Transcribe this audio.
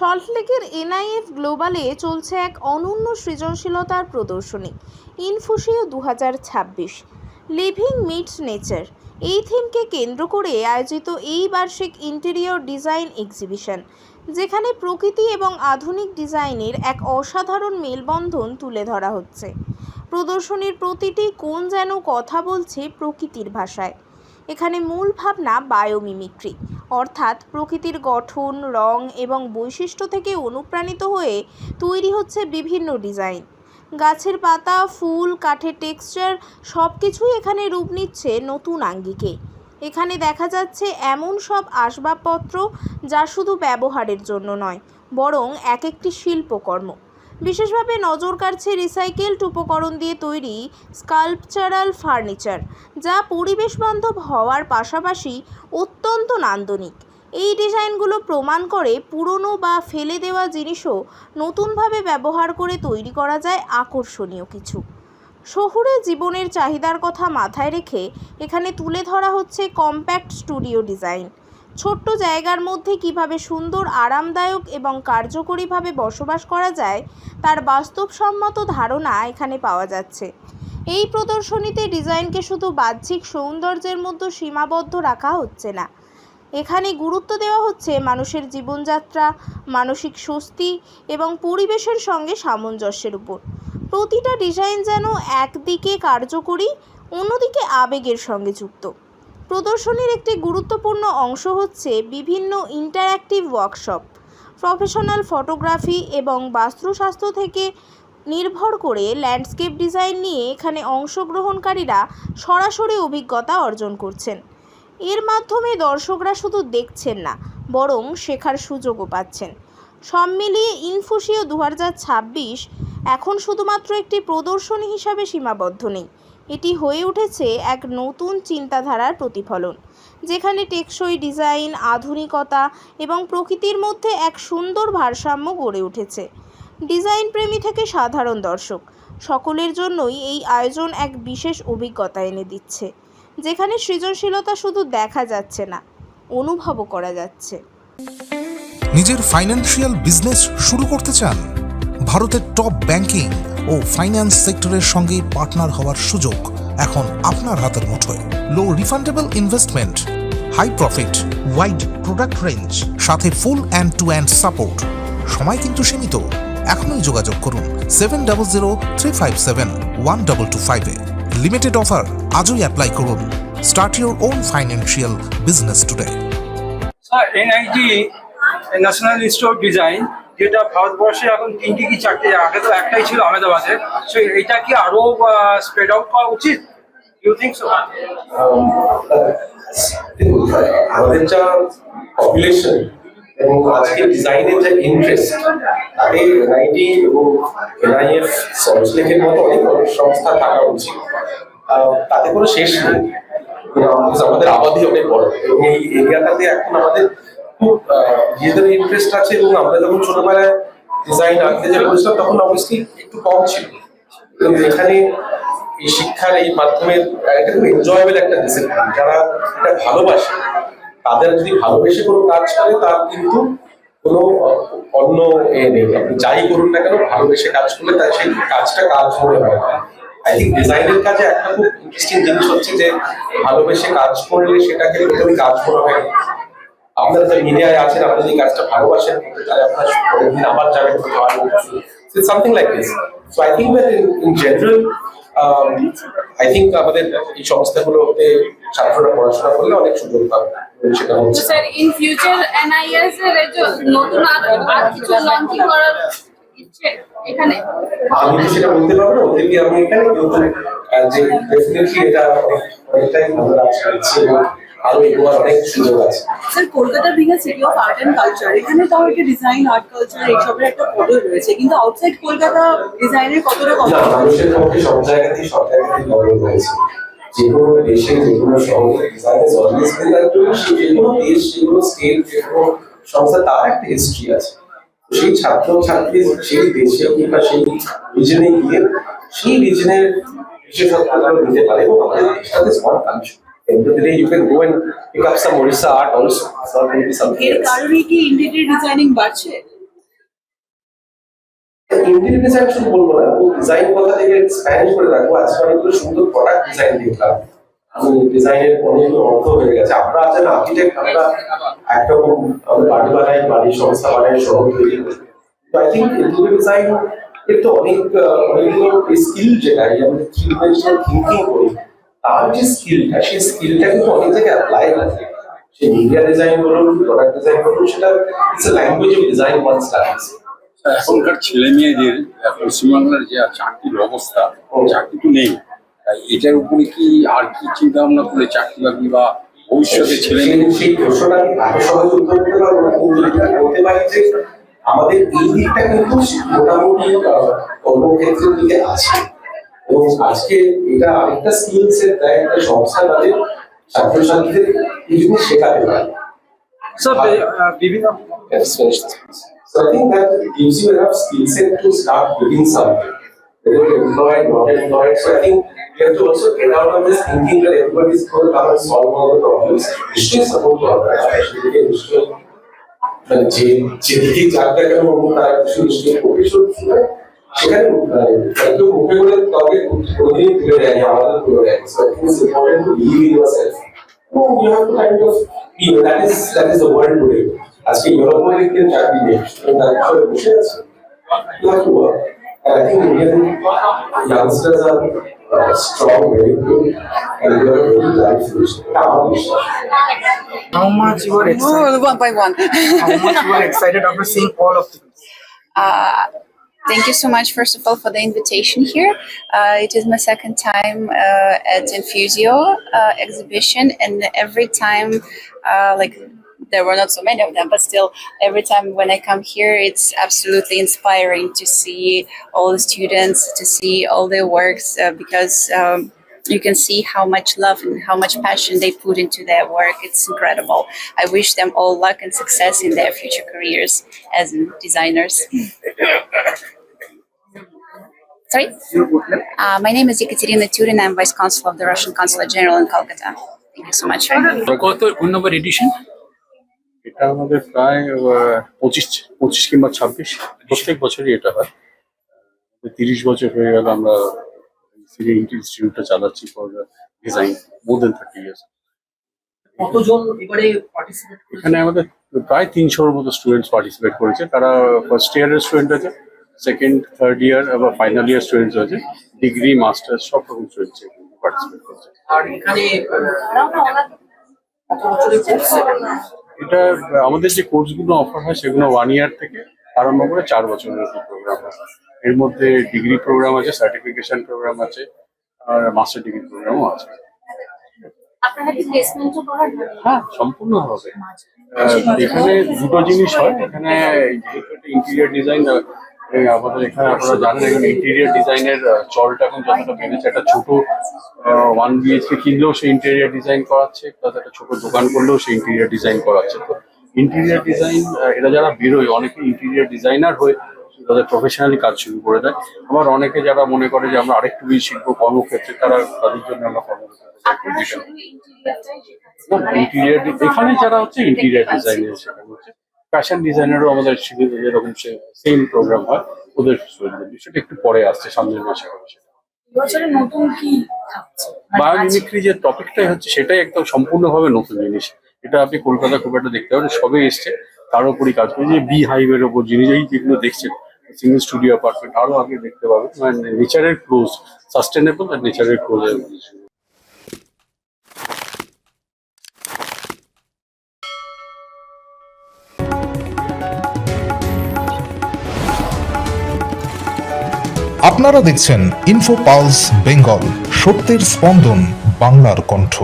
সল্টলেকের এনআইএফ গ্লোবালে চলছে এক অনন্য সৃজনশীলতার প্রদর্শনী ইনফুসিও 2026 লিভিং মিটস নেচার। এই থিমকে কেন্দ্র করে আয়োজিত এই বার্ষিক ইন্টেরিয়র ডিজাইন এক্সিবিশন, যেখানে প্রকৃতি এবং আধুনিক ডিজাইনের এক অসাধারণ মেলবন্ধন তুলে ধরা হচ্ছে। প্রদর্শনীর প্রতিটি কোণ যেন কথা বলছে প্রকৃতির ভাষায়। এখানে মূল ভাবনা বায়োমিমিক্রি, অর্থাৎ প্রকৃতির গঠন, রং এবং বৈশিষ্ট্য থেকে অনুপ্রাণিত হয়ে তৈরি হচ্ছে বিভিন্ন ডিজাইন। গাছের পাতা, ফুল, কাঠের টেক্সচার সব কিছুই এখানে রূপ নিচ্ছে নতুন আঙ্গিকে। এখানে দেখা যাচ্ছে এমন সব আসবাবপত্র যা শুধু ব্যবহারের জন্য নয়, বরং এক একটি শিল্পকর্ম। বিশেষভাবে নজর কাড়ছে রিসাইকেলড উপকরণ দিয়ে তৈরি স্কাল্পচারাল ফার্নিচার, যা পরিবেশ বান্ধব হওয়ার পাশাপাশি অত্যন্ত নান্দনিক। এই ডিজাইনগুলো প্রমাণ করে পুরনো বা ফেলে দেওয়া জিনিসও নতুনভাবে ব্যবহার করে তৈরি করা যায় আকর্ষণীয় কিছু। শহুরে জীবনের চাহিদার কথা মাথায় রেখে এখানে তুলে ধরা হচ্ছে কম্প্যাক্ট স্টুডিও ডিজাইন। ছোট্ট জায়গার মধ্যে কিভাবে সুন্দর, আরামদায়ক এবং কার্যকরীভাবে বসবাস করা যায় তার বাস্তবসম্মত ধারণা এখানে পাওয়া যাচ্ছে। এই প্রদর্শনীতে ডিজাইনকে শুধু বাহ্যিক সৌন্দর্যের মধ্যে সীমাবদ্ধ রাখা হচ্ছে না, এখানে গুরুত্ব দেওয়া হচ্ছে মানুষের জীবনযাত্রা, মানসিক স্বস্তি এবং পরিবেশের সঙ্গে সামঞ্জস্যের উপর। প্রতিটা ডিজাইন যেন একদিকে কার্যকরী, অন্যদিকে আবেগের সঙ্গে যুক্ত। প্রদর্শনীর একটি গুরুত্বপূর্ণ অংশ হচ্ছে বিভিন্ন ইন্টারঅ্যাক্টিভ ওয়ার্কশপ। প্রফেশনাল ফটোগ্রাফি এবং বাস্তুশাস্ত্র থেকে নির্ভর করে ল্যান্ডস্কেপ ডিজাইন নিয়ে এখানে অংশগ্রহণকারীরা সরাসরি অভিজ্ঞতা অর্জন করছেন। এর মাধ্যমে দর্শকরা শুধু দেখছেন না, বরং শেখার সুযোগও পাচ্ছেন। সব মিলিয়ে ইনফুসিও 2026 এখন শুধুমাত্র একটি প্রদর্শনী হিসাবে সীমাবদ্ধ নেই, এটি হয়ে উঠেছে এক নতুন চিন্তাধারার প্রতিফলন, যেখানে টেকসই ডিজাইন, আধুনিকতা এবং প্রকৃতির মধ্যে এক সুন্দর ভারসাম্য গড়ে উঠেছে। ডিজাইন প্রেমী থেকে সাধারণ দর্শক সকলের জন্যই এই আয়োজন এক বিশেষ অভিজ্ঞতা এনে দিচ্ছে, যেখানে সৃজনশীলতা শুধু দেখা যাচ্ছে না, অনুভবও করা যাচ্ছে। নিজের ফাইন্যান্সিয়াল বিজনেস শুরু করতে চান? ভারতের টপ ব্যাংকিং ও ফাইন্যান্স সেক্টরের সঙ্গে পার্টনার হওয়ার সুযোগ এখন আপনার হাতের মুঠোয়। Low refundable investment, high profit, wide product range, সাথে full end to end support. সময় কিন্তু সীমিত, এখনই যোগাযোগ করুন 7003571225 এ। লিমিটেড অফার, আজই অ্যাপ্লাই করুন। Start your own financial business today. Sir, NID national institute of design, যেটা ভারতবর্ষে এখন তিনটি কি চারটে, আগে তো একটাই ছিল আহমেদাবাদে, সো এটা কি আরো স্প্রেড আউট করা উচিত? You think so? আমাদের যা পপুলেশন এবং আজকে ডিজাইনের যে ইন্টারেস্ট, তাতে এনআইডি এবং এনআইএফ, সল্টলেকের মতো অনেক সংস্থা থাকা উচিত। তাতে কোনো শেষ নেই। আমাদের আবাদি অনেক বড় এবং এই এরিয়াটাতে এখন আমাদের খুব নিজেদের ইন্টারেস্ট আছে। এবং আমরা যখন ছোটবেলায় ডিজাইন আঁকতে যে বলেছিলাম, তখন অবশ্যই একটু কম ছিল, কিন্তু এখানে এই শিক্ষার এই মাধ্যমে এটা খুব এনজয়েবল একটা ডিসিপ্লিন। যারা এটা ভালোবাসে, তাদের যদি ভালোবেসে কোনো কাজ করে, তার কিন্তু কোনো অন্য নেই। আপনি যাই করুন না কেন, ভালোবেসে কাজ করলে তার সেই কাজটা কাজ মনে হয়। আই থিঙ্ক ডিজাইনের কাজে একটা খুব ইন্টারেস্টিং জিনিস হচ্ছে যে ভালোবেসে কাজ করলে সেটাকে প্রথমে কাজ মনে হয়। আপনারা যে মিডিয়ায় আছেন, আপনি যে কাজটা ভালোবাসেন, তাই আপনার পরের দিন আবার যাবেন something like this. So I think that in general I think আমাদের এই সংস্থাগুলোতে ছাত্ররা পড়াশোনা করলে অনেক সুযোগ পাবে। সেটা হচ্ছে স্যার, ইন ফিউচার এনআইএস এর নতুন আর কিছু লঞ্চিং করার ইচ্ছে এখানে? আমি তো সেটা বলতে পারবো না, ওদেরকে আমি এখানে, কিন্তু যে ডেফিনেটলি এটা অনেকটাই ভালো লাগছে এবং আরো এগোয়ার অনেক সুযোগ আছে। Sir, Kolkata being a city of art and culture, এখানে তাও একটা ডিজাইন, আর্ট, কালচার এইসবের একটা পদও রয়েছে, কিন্তু আউটসাইড কলকাতা ডিজাইনের কতটা কম? না, মানুষের পক্ষে সব জায়গাতেই গরম রয়েছে। যে কোনো দেশে, যে কোনো শহরে ডিজাইন অলওয়েজ বিন দ্যাট। যে কোনো দেশ, যে কোনো স্টেট, যে কোনো সংস্থা, তার একটা হিস্ট্রি আছে। সেই ছাত্র ছাত্রী সেই দেশে কিংবা সেই রিজনে গিয়ে সেই রিজনের বিশেষত্বগুলো নিতে পারে এবং আমাদের দেশটাতে smart culture. End of the day, you can go and pick up some Orissa art also. It's not going to be something এর else. কারণে কি ইন্টেরিয়র ডিজাইনিং বাড়ছে? ইন্টেরিয়র ডিজাইন শুধু বলবো না, ও ডিজাইন কথা থেকে এক্সপ্যান্ড করে রাখবো। আজকে অনেকগুলো সুন্দর প্রোডাক্ট ডিজাইন দেখলাম, আমি ডিজাইনের অনেকগুলো অর্থ হয়ে গেছে। আমরা আছেন আর্কিটেক্ট, আমরা একরকম আমরা বাড়ি বানাই, বাড়ির সংস্থা বানাই, শহর তৈরি করি। তো আই থিঙ্ক ইন্টেরিয়র ডিজাইন এর তো অনেকগুলো স্কিল, যেটা আমরা থ্রি ডাইমেনশনাল থিঙ্কিং করি, তার যে স্কিলটা, সেই স্কিলটা কিন্তু অনেক জায়গায় অ্যাপ্লাই আছে। সেই মিডিয়া ডিজাইন বলুন, প্রোডাক্ট ডিজাইন বলুন, সেটা it's a language of design one studies. এখনকার ছেলে মেয়েদের পশ্চিমবাংলার যে চাকরির অবস্থা, চাকরি তো নেই, তাই এটার উপরে কি আর কি চিন্তা ভাবনা করে চাকরি বাকরি বা ভবিষ্যতে ছেলে মেয়ে? সেই প্রশ্নটা আমি এত সহজে উত্তর দিতে পারবো না, কিন্তু এটা বলতে পারি যে আমাদের এই দিকটা কিন্তু মোটামুটি কর্মক্ষেত্রের দিকে আছে। এবং আজকে এটা আরেকটা স্কিল সেট দেয় একটা সংস্থা, তাদের ছাত্রছাত্রীদের এই জিনিস শেখাতে পারে। বিভিন্ন So I think that it gives you enough skill set to start doing something. Whether you're employed, not employed. So I think you have to also get out of this thinking that everybody is going to come and solve all the problems. Nischay support to organization. Nischay, মানে যেদিকে যাত্রা কেন তার কিছু নিশ্চয়ই profession সেখানে একদম মুখে করে কাউকে কোনোদিনই তুলে দেয়নি, আমাদের তুলে দেয়নি। So I think it's important to believe in yourself. You have to kind of be, that is the world today. আজকে ইউরোপে দেখেন চাকরি নেই, তার বিষয়ে বসে আছে। You have to work. And I think Indian youngsters are strong, very good, and they have a very bright future. আমার বিশ্বাস। How much you are excited? One by one. How much you are excited after seeing all of this? Thank you so much, first of all, for the invitation here. It is my second time at Infusio exhibition, and every time, there were not so many of them, but still, every time when I come here, it's absolutely inspiring to see all the students, to see all their works, because you can see how much love and how much passion they put into their work. It's incredible. I wish them all luck and success in their future careers as designers. Sorry? My name is Ekaterina Turin. I'm Vice Consul of the Russian Consulate General in Kolkata. Thank you so much. কোন নম্বর addition? এটা আমাদের প্রায় 25 কিংবা 26, প্রত্যেক বছরই এটা হয়। 30 বছর হয়ে গেল আমরা সিরি ইনস্টিটিউটটা চালাচ্ছি for design, more than 30 years. কতজন এবারে পার্টিসিপেট করেছে? এখানে আমাদের প্রায় 300-এর মতো স্টুডেন্টস পার্টিসিপেট করেছে। তারা ফার্স্ট ইয়ারের স্টুডেন্ট আছে, সেকেন্ড, থার্ড ইয়ার আবার ফাইনাল ইয়ার স্টুডেন্টস আছে, ডিগ্রি, মাস্টার্স সব রকম স্টুডেন্টস পার্টিসিপেট করছে। আর এখানে কত বছরের কোর্স? এটা আমাদের যে কোর্সগুলো অফার হয় সেগুলো 1 ইয়ার থেকে আরম্ভ করে 4 বছরের প্রোগ্রাম হয়। এর মধ্যে ডিগ্রি প্রোগ্রাম আছে, সার্টিফিকেশন প্রোগ্রাম আছে, আর মাস্টার ডিগ্রি প্রোগ্রামও আছে। আপনারা কি প্লেসমেন্টও করান? হ্যাঁ, সম্পূর্ণ হবে। এখানে দুটো জিনিস হয়। এখানে যেহেতু একটা ইন্টেরিয়র ডিজাইন, আমাদের এখানে আপনারা জানেন এখন ইন্টেরিয়র ডিজাইনের চলটা এখন যতটা বেড়েছে, একটা ছোট 1 BHK কিনলেও সে ইন্টেরিয়র ডিজাইন করাচ্ছে, প্লাস একটা ছোট দোকান করলেও সে ইন্টেরিয়র ডিজাইন করাচ্ছে। তো ইন্টেরিয়র ডিজাইন এরা যারা বেরোয়, অনেকে ইন্টেরিয়র ডিজাইনার হয়ে তাদের প্রফেশনালি কাজ শুরু করে দেয়। আবার অনেকে যারা মনে করে যে আমরা আরেকটু বেশি শিখবো কর্মক্ষেত্রে, তাদের জন্য আমরা কর্মক্ষেত্রে ইন্টেরিয়র এখানে যারা হচ্ছে ইন্টেরিয়র ডিজাইনের শেখানো হচ্ছে। ফ্যাশন ডিজাইনারও আমাদের এরকম সেম প্রোগ্রাম হয়, ওদের সেটা একটু পরে আসছে, সামনের মাসে হবে সেটা। বছরে নতুন কি থাকছে? বায়োমিমিক্রি যে টপিকটাই হচ্ছে সেটাই একদম সম্পূর্ণভাবে নতুন জিনিস। এটা আপনি কলকাতা খুব একটা দেখতে পারেন, সবে এসছে, তার উপরই কাজ করে। যে বি হাইভের ওপর জিনিস, এই যেগুলো দেখছেন সিঙ্গেল স্টুডিও অ্যাপার্টমেন্ট, আরো আগে দেখতে পাবেন, মানে নেচারের ক্লোজ, সাস্টেনেবল আর নেচারের ক্লোজ। আপনারা দেখছেন ইনফো পালস বেঙ্গল, সত্যের স্পন্দন, বাংলার কণ্ঠ।